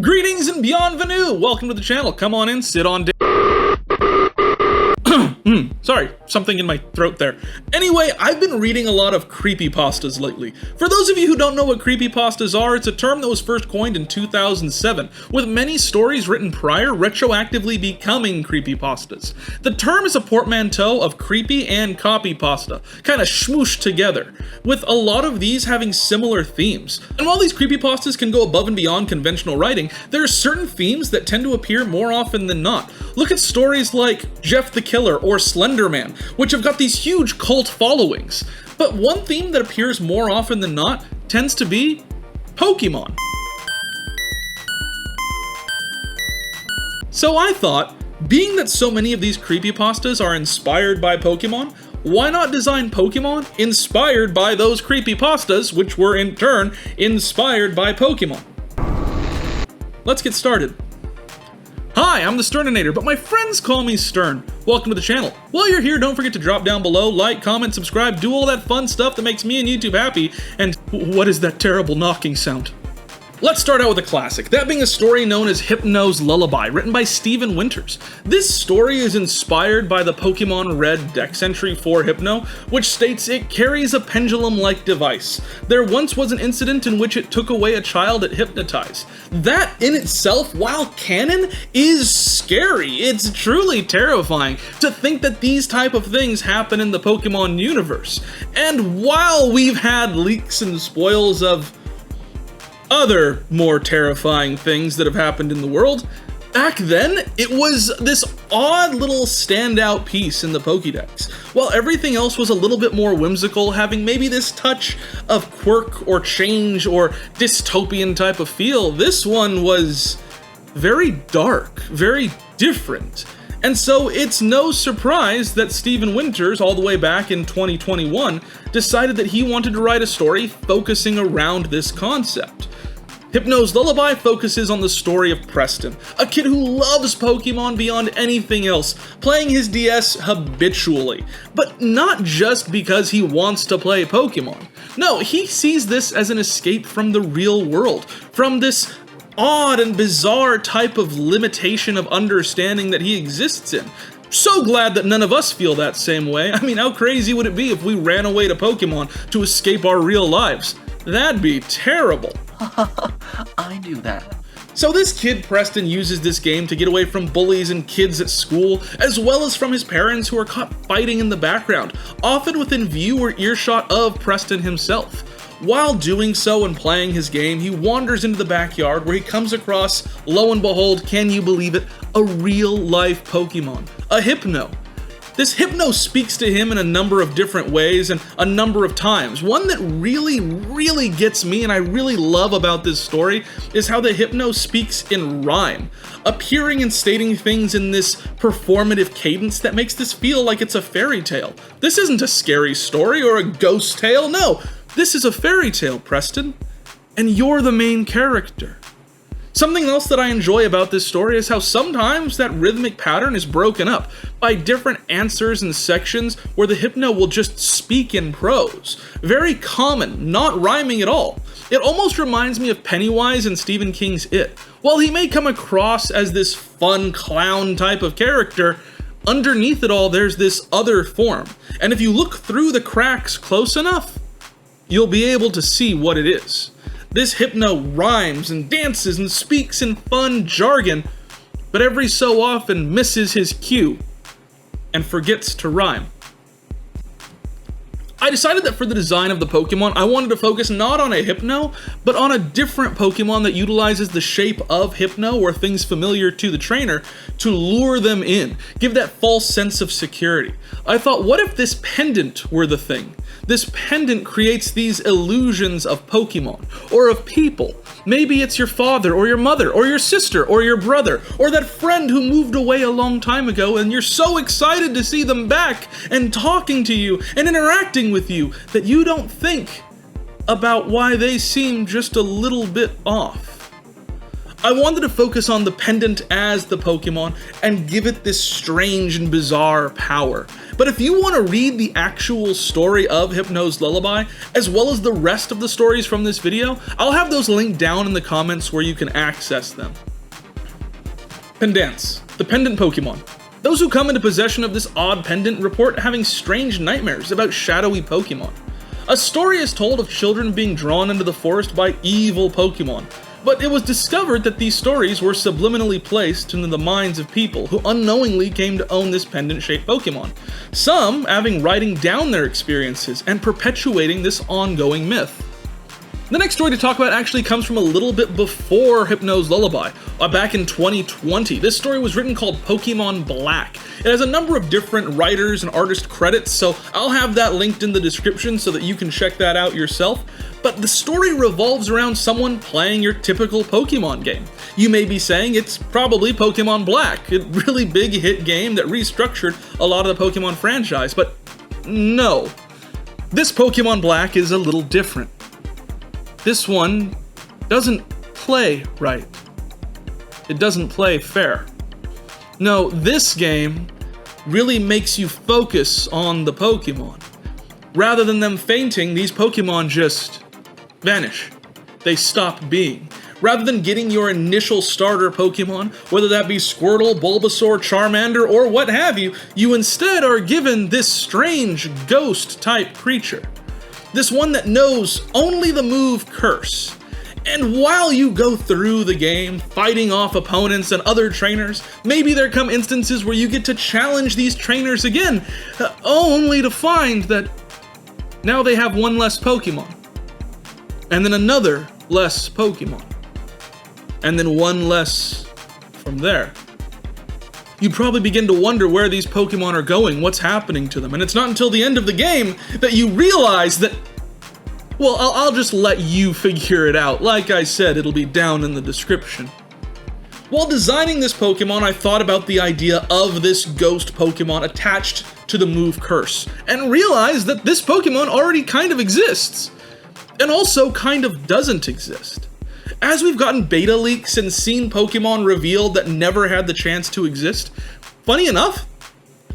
Greetings and bienvenue! Welcome to the channel. Come on in, sit on down. Sorry, something in my throat there. Anyway, I've been reading a lot of creepypastas lately. For those of you who don't know what creepypastas are, it's a term that was first coined in 2007, with many stories written prior retroactively becoming creepypastas. The term is a portmanteau of creepy and copypasta, kind of smooshed together, with a lot of these having similar themes. And while these creepypastas can go above and beyond conventional writing, there are certain themes that tend to appear more often than not. Look at stories like Jeff the Killer or Slender Man, which have got these huge cult followings. But one theme that appears more often than not tends to be Pokémon. So I thought, being that so many of these creepypastas are inspired by Pokémon, why not design Pokémon inspired by those creepypastas, which were in turn inspired by Pokémon? Let's get started. Hi, I'm the Thesterninator, but my friends call me Stern. Welcome to the channel. While you're here, don't forget to drop down below, like, comment, subscribe, do all that fun stuff that makes me and YouTube happy. And what is that terrible knocking sound? Let's start out with a classic, that being a story known as Hypno's Lullaby, written by Steven Winters. This story is inspired by the Pokemon Red dex entry for Hypno, which states it carries a pendulum-like device. There once was an incident in which it took away a child it hypnotized. That in itself, while canon, is scary. It's truly terrifying to think that these type of things happen in the Pokemon universe. And while we've had leaks and spoils of other more terrifying things that have happened in the world, back then, it was this odd little standout piece in the Pokédex. While everything else was a little bit more whimsical, having maybe this touch of quirk or change or dystopian type of feel, this one was very dark, very different. And so it's no surprise that Steven Winters, all the way back in 2021, decided that he wanted to write a story focusing around this concept. Hypno's Lullaby focuses on the story of Preston, a kid who loves Pokemon beyond anything else, playing his DS habitually. But not just because he wants to play Pokemon. No, he sees this as an escape from the real world, from this odd and bizarre type of limitation of understanding that he exists in. So glad that none of us feel that same way. I mean, how crazy would it be if we ran away to Pokemon to escape our real lives? That'd be terrible. I do that. So this kid, Preston, uses this game to get away from bullies and kids at school, as well as from his parents who are caught fighting in the background, often within view or earshot of Preston himself. While doing so and playing his game, he wanders into the backyard where he comes across, lo and behold, can you believe it, a real-life Pokemon, a Hypno. This Hypno speaks to him in a number of different ways and a number of times. One that really gets me and I really love about this story is how the Hypno speaks in rhyme, appearing and stating things in this performative cadence that makes this feel like it's a fairy tale. This isn't a scary story or a ghost tale, no. This is a fairy tale, Preston, and you're the main character. Something else that I enjoy about this story is how sometimes that rhythmic pattern is broken up by different answers and sections where the Hypno will just speak in prose. Very common, not rhyming at all. It almost reminds me of Pennywise in Stephen King's It. While he may come across as this fun clown type of character, underneath it all there's this other form. And if you look through the cracks close enough, you'll be able to see what it is. This Hypno rhymes and dances and speaks in fun jargon, but every so often misses his cue and forgets to rhyme. I decided that for the design of the Pokemon, I wanted to focus not on a Hypno, but on a different Pokemon that utilizes the shape of Hypno or things familiar to the trainer to lure them in, give that false sense of security. I thought, what if this pendant were the thing? This pendant creates these illusions of Pokemon, or of people. Maybe it's your father, or your mother, or your sister, or your brother, or that friend who moved away a long time ago and you're so excited to see them back and talking to you and interacting with you that you don't think about why they seem just a little bit off. I wanted to focus on the pendant as the Pokemon and give it this strange and bizarre power. But if you want to read the actual story of Hypno's Lullaby, as well as the rest of the stories from this video, I'll have those linked down in the comments where you can access them. Pendants, the pendant Pokemon. Those who come into possession of this odd pendant report having strange nightmares about shadowy Pokemon. A story is told of children being drawn into the forest by evil Pokemon. But it was discovered that these stories were subliminally placed into the minds of people who unknowingly came to own this pendant-shaped Pokemon, some having writing down their experiences and perpetuating this ongoing myth. The next story to talk about actually comes from a little bit before Hypno's Lullaby, back in 2020. This story was written called Pokemon Black. It has a number of different writers and artist credits, so I'll have that linked in the description so that you can check that out yourself. But the story revolves around someone playing your typical Pokemon game. You may be saying it's probably Pokemon Black, a really big hit game that restructured a lot of the Pokemon franchise, but no. This Pokemon Black is a little different. This one doesn't play right. It doesn't play fair. No, this game really makes you focus on the Pokemon. Rather than them fainting, these Pokemon just vanish. They stop being. Rather than getting your initial starter Pokemon, whether that be Squirtle, Bulbasaur, Charmander, or what have you, you instead are given this strange ghost-type creature. This one that knows only the move Curse. And while you go through the game, fighting off opponents and other trainers, maybe there come instances where you get to challenge these trainers again, only to find that now they have one less Pokemon. And then another less Pokemon. And then one less from there. You probably begin to wonder where these Pokemon are going, what's happening to them, and it's not until the end of the game that you realize that, well, I'll just let you figure it out. Like I said, it'll be down in the description. While designing this Pokemon, I thought about the idea of this ghost Pokemon attached to the move Curse, and realized that this Pokemon already kind of exists, and also kind of doesn't exist. As we've gotten beta leaks and seen Pokemon revealed that never had the chance to exist, funny enough,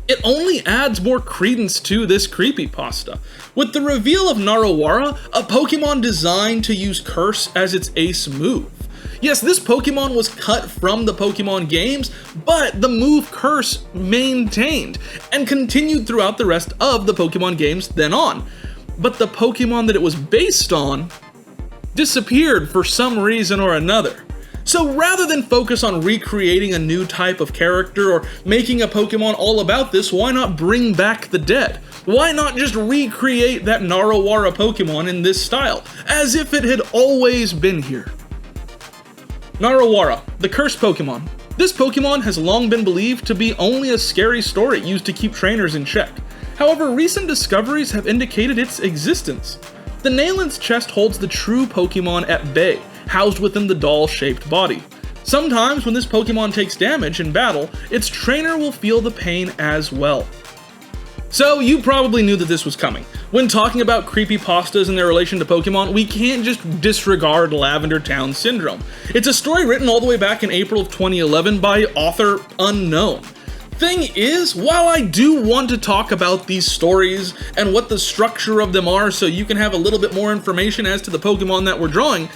it only adds more credence to this creepypasta. With the reveal of Narawara, a Pokemon designed to use Curse as its ace move. Yes, this Pokemon was cut from the Pokemon games, but the move Curse maintained and continued throughout the rest of the Pokemon games then on. But the Pokemon that it was based on disappeared for some reason or another. So rather than focus on recreating a new type of character or making a Pokemon all about this, why not bring back the dead? Why not just recreate that Narawara Pokemon in this style, as if it had always been here? Narawara, the cursed Pokemon. This Pokemon has long been believed to be only a scary story used to keep trainers in check. However, recent discoveries have indicated its existence. The Nailant's chest holds the true Pokemon at bay, housed within the doll-shaped body. Sometimes when this Pokemon takes damage in battle, its trainer will feel the pain as well. So you probably knew that this was coming. When talking about creepypastas and their relation to Pokemon, we can't just disregard Lavender Town Syndrome. It's a story written all the way back in April of 2011 by author unknown. Thing is, while I do want to talk about these stories and what the structure of them are so you can have a little bit more information as to the Pokemon that we're drawing,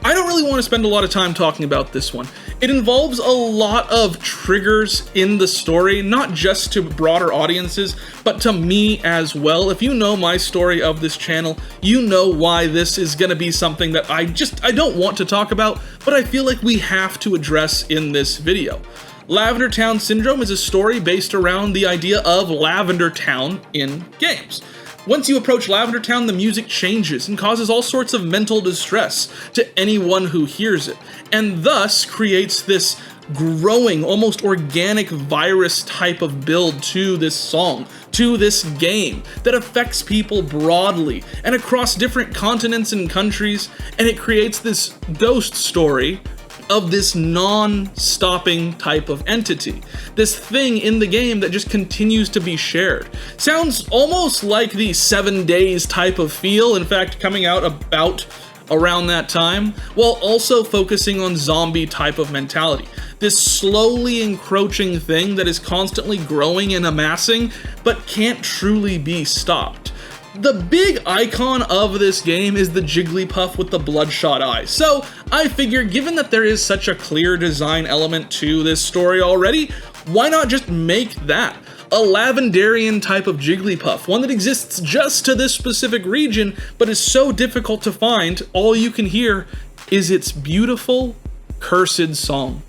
I don't really want to spend a lot of time talking about this one. It involves a lot of triggers in the story, not just to broader audiences, but to me as well. If you know my story of this channel, you know why this is going to be something that I don't want to talk about, but I feel like we have to address in this video. Lavender Town Syndrome is a story based around the idea of Lavender Town in games. Once you approach Lavender Town, the music changes and causes all sorts of mental distress to anyone who hears it, and thus creates this growing, almost organic virus type of build to this song, to this game, that affects people broadly and across different continents and countries, and it creates this ghost story of this non-stopping type of entity. This thing in the game that just continues to be shared. Sounds almost like the 7 Days type of feel, in fact coming out about around that time, while also focusing on zombie type of mentality. This slowly encroaching thing that is constantly growing and amassing, but can't truly be stopped. The big icon of this game is the Jigglypuff with the bloodshot eyes, so I figure given that there is such a clear design element to this story already, why not just make that? A Lavendarian type of Jigglypuff, one that exists just to this specific region, but is so difficult to find, all you can hear is its beautiful, cursed song.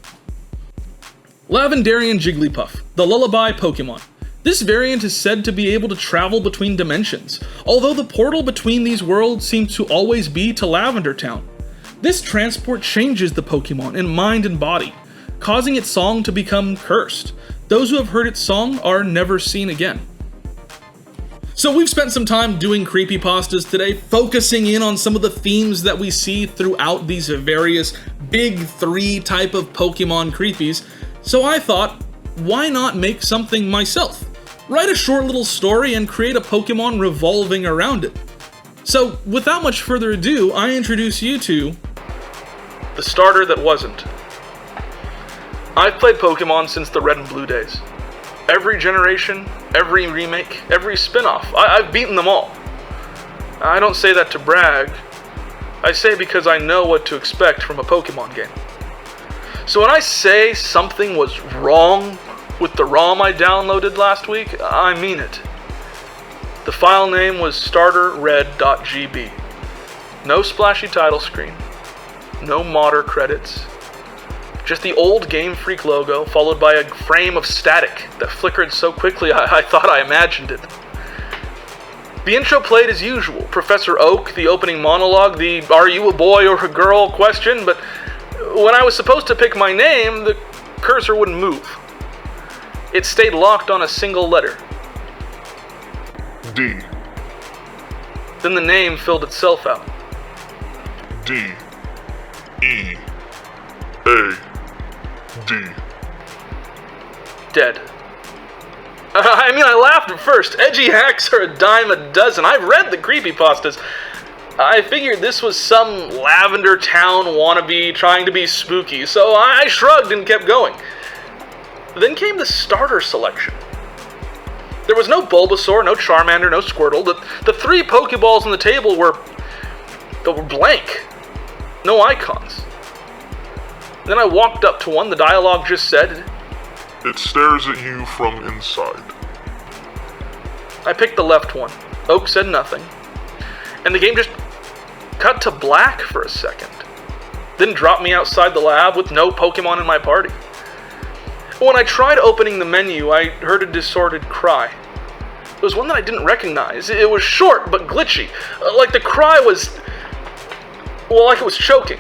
Lavendarian Jigglypuff, the lullaby Pokemon. This variant is said to be able to travel between dimensions, although the portal between these worlds seems to always be to Lavender Town. This transport changes the Pokemon in mind and body, causing its song to become cursed. Those who have heard its song are never seen again. So we've spent some time doing creepypastas today, focusing in on some of the themes that we see throughout these various big three type of Pokemon creepies. So I thought, why not make something myself? Write a short little story and create a Pokemon revolving around it. So without much further ado, I introduce you to the starter that wasn't. I've played Pokemon since the Red and Blue days. Every generation, every remake, every spin-off, I've beaten them all. I don't say that to brag. I say because I know what to expect from a Pokemon game. So when I say something was wrong with the ROM I downloaded last week, I mean it. The file name was starterred.gb. No splashy title screen. No modder credits. Just the old Game Freak logo, followed by a frame of static that flickered so quickly I thought I imagined it. The intro played as usual. Professor Oak, the opening monologue, the "Are you a boy or a girl?" question, but when I was supposed to pick my name, the cursor wouldn't move. It stayed locked on a single letter. D. Then the name filled itself out. D. E. A. D. Dead. I laughed at first. Edgy hacks are a dime a dozen. I've read the creepypastas. I figured this was some Lavender Town wannabe trying to be spooky, so I shrugged and kept going. Then came the starter selection. There was no Bulbasaur, no Charmander, no Squirtle. The three Pokeballs on the table were blank. No icons. Then I walked up to one, the dialogue just said, It stares at you from inside. I picked the left one. Oak said nothing. And the game just cut to black for a second. Then dropped me outside the lab with no Pokemon in my party. When I tried opening the menu, I heard a distorted cry. It was one that I didn't recognize. It was short but glitchy. Like the cry was... like it was choking.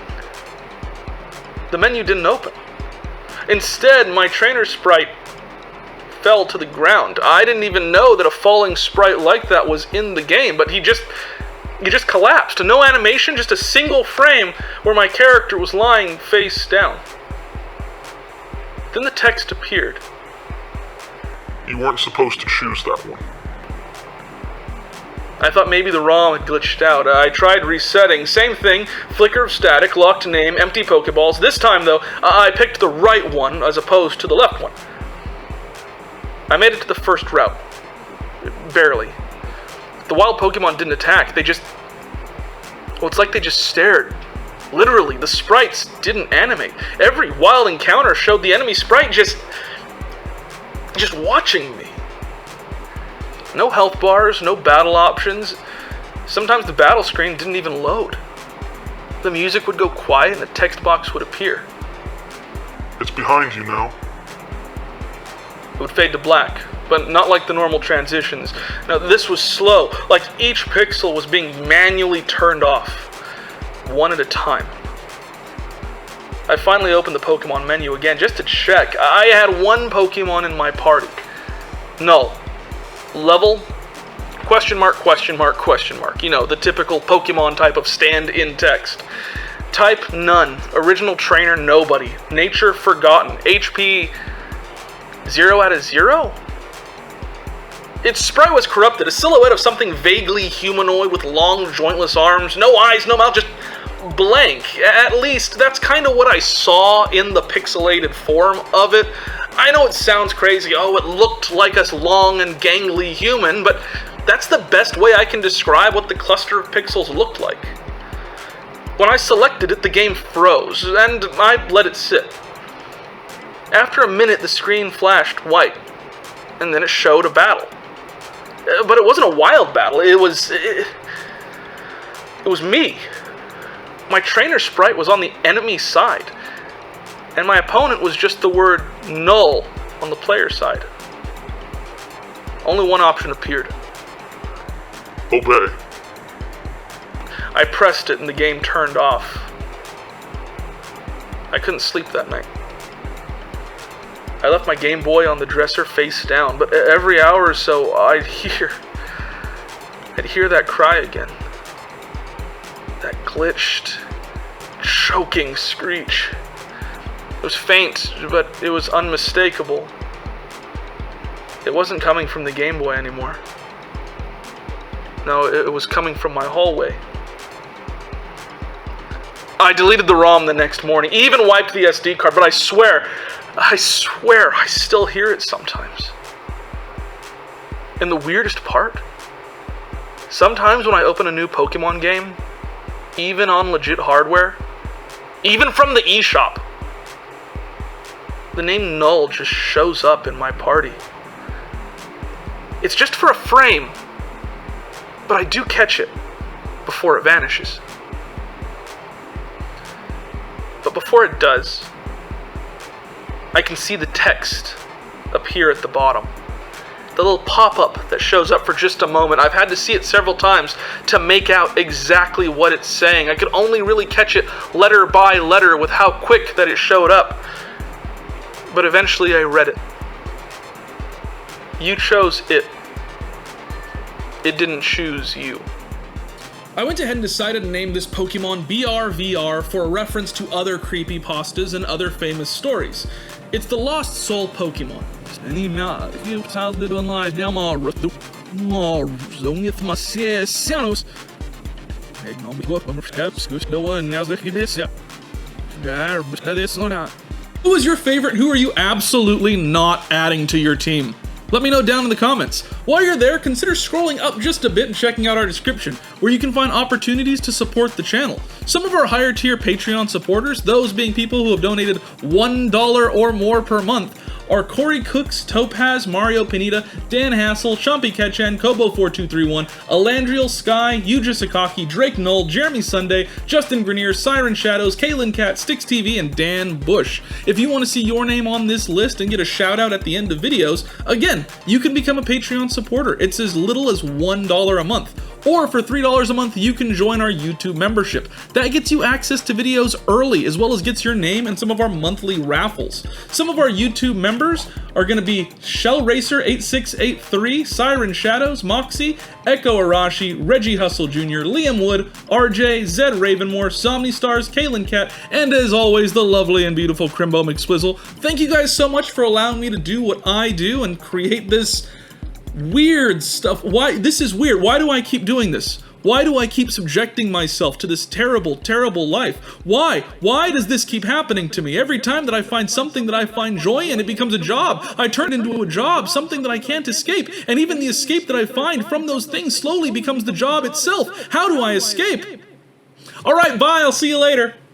The menu didn't open. Instead, my trainer sprite fell to the ground. I didn't even know that a falling sprite like that was in the game, but he just collapsed. No animation, just a single frame where my character was lying face down. Then the text appeared. You weren't supposed to choose that one. I thought maybe the ROM had glitched out. I tried resetting. Same thing. Flicker of static, locked name, empty Pokeballs. This time, though, I picked the right one as opposed to the left one. I made it to the first route. Barely. The wild Pokemon didn't attack. They just... it's like they just stared. Literally, the sprites didn't animate. Every wild encounter showed the enemy sprite just watching me. No health bars, no battle options. Sometimes the battle screen didn't even load. The music would go quiet and a text box would appear. It's behind you now. It would fade to black, but not like the normal transitions. Now, this was slow, like each pixel was being manually turned off, one at a time. I finally opened the Pokemon menu again just to check. I had one Pokemon in my party. Null. Level, question mark, question mark, question mark. You know, the typical Pokemon type of stand-in text. Type, none. Original trainer, nobody. Nature, forgotten. HP, 0 out of 0? Its sprite was corrupted, a silhouette of something vaguely humanoid with long, jointless arms, no eyes, no mouth, just blank. At least, that's kind of what I saw in the pixelated form of it. I know it sounds crazy, oh, it looked like a long and gangly human, but that's the best way I can describe what the cluster of pixels looked like. When I selected it, the game froze, and I let it sit. After a minute, the screen flashed white, and then it showed a battle. But it wasn't a wild battle, it was me. My trainer sprite was on the enemy side, and my opponent was just the word null on the player side. Only one option appeared. Obey. I pressed it and the game turned off. I couldn't sleep that night. I left my Game Boy on the dresser face down, but every hour or so I'd hear that cry again. That glitched, choking screech. It was faint, but it was unmistakable. It wasn't coming from the Game Boy anymore. No, it was coming from my hallway. I deleted the ROM the next morning, even wiped the SD card, but I swear, I still hear it sometimes. And the weirdest part? Sometimes when I open a new Pokemon game, even on legit hardware, even from the eShop, the name Null just shows up in my party. It's just for a frame, but I do catch it before it vanishes. But before it does, I can see the text appear at the bottom. The little pop-up that shows up for just a moment. I've had to see it several times to make out exactly what it's saying. I could only really catch it letter by letter with how quick that it showed up. But eventually I read it. You chose it. It didn't choose you. I went ahead and decided to name this Pokemon BRVR for a reference to other creepypastas and other famous stories. It's the Lost Soul Pokemon. Who is your favorite? Who are you absolutely not adding to your team? Let me know down in the comments. While you're there, consider scrolling up just a bit and checking out our description, where you can find opportunities to support the channel. Some of our higher tier Patreon supporters, those being people who have donated $1 or more per month, are Corey Cooks, Topaz, Mario Pineda, Dan Hassel, Chompy Ketchan, Kobo4231, Alandriel Sky, Yuja Sakaki, Drake Knoll, Jeremy Sunday, Justin Grenier, Siren Shadows, Kaylin Cat, Sticks TV, and Dan Bush. If you want to see your name on this list and get a shout out at the end of videos, again, you can become a Patreon supporter. It's as little as $1 a month. Or for $3 a month, you can join our YouTube membership. That gets you access to videos early, as well as gets your name in some of our monthly raffles. Some of our YouTube members are going to be Shell Racer 8683, Siren Shadows, Moxie, Echo Arashi, Reggie Hustle Jr., Liam Wood, RJ, Zed Ravenmore, Somni Stars, Kaylin Cat, and as always, the lovely and beautiful Crimbo McSwizzle. Thank you guys so much for allowing me to do what I do and create this weird stuff. Why? This is weird. Why do I keep doing this? Why do I keep subjecting myself to this terrible, terrible life? Why? Why does this keep happening to me? Every time that I find something that I find joy in, it becomes a job. I turn it into a job, something that I can't escape. And even the escape that I find from those things slowly becomes the job itself. How do I escape? All right, bye. I'll see you later.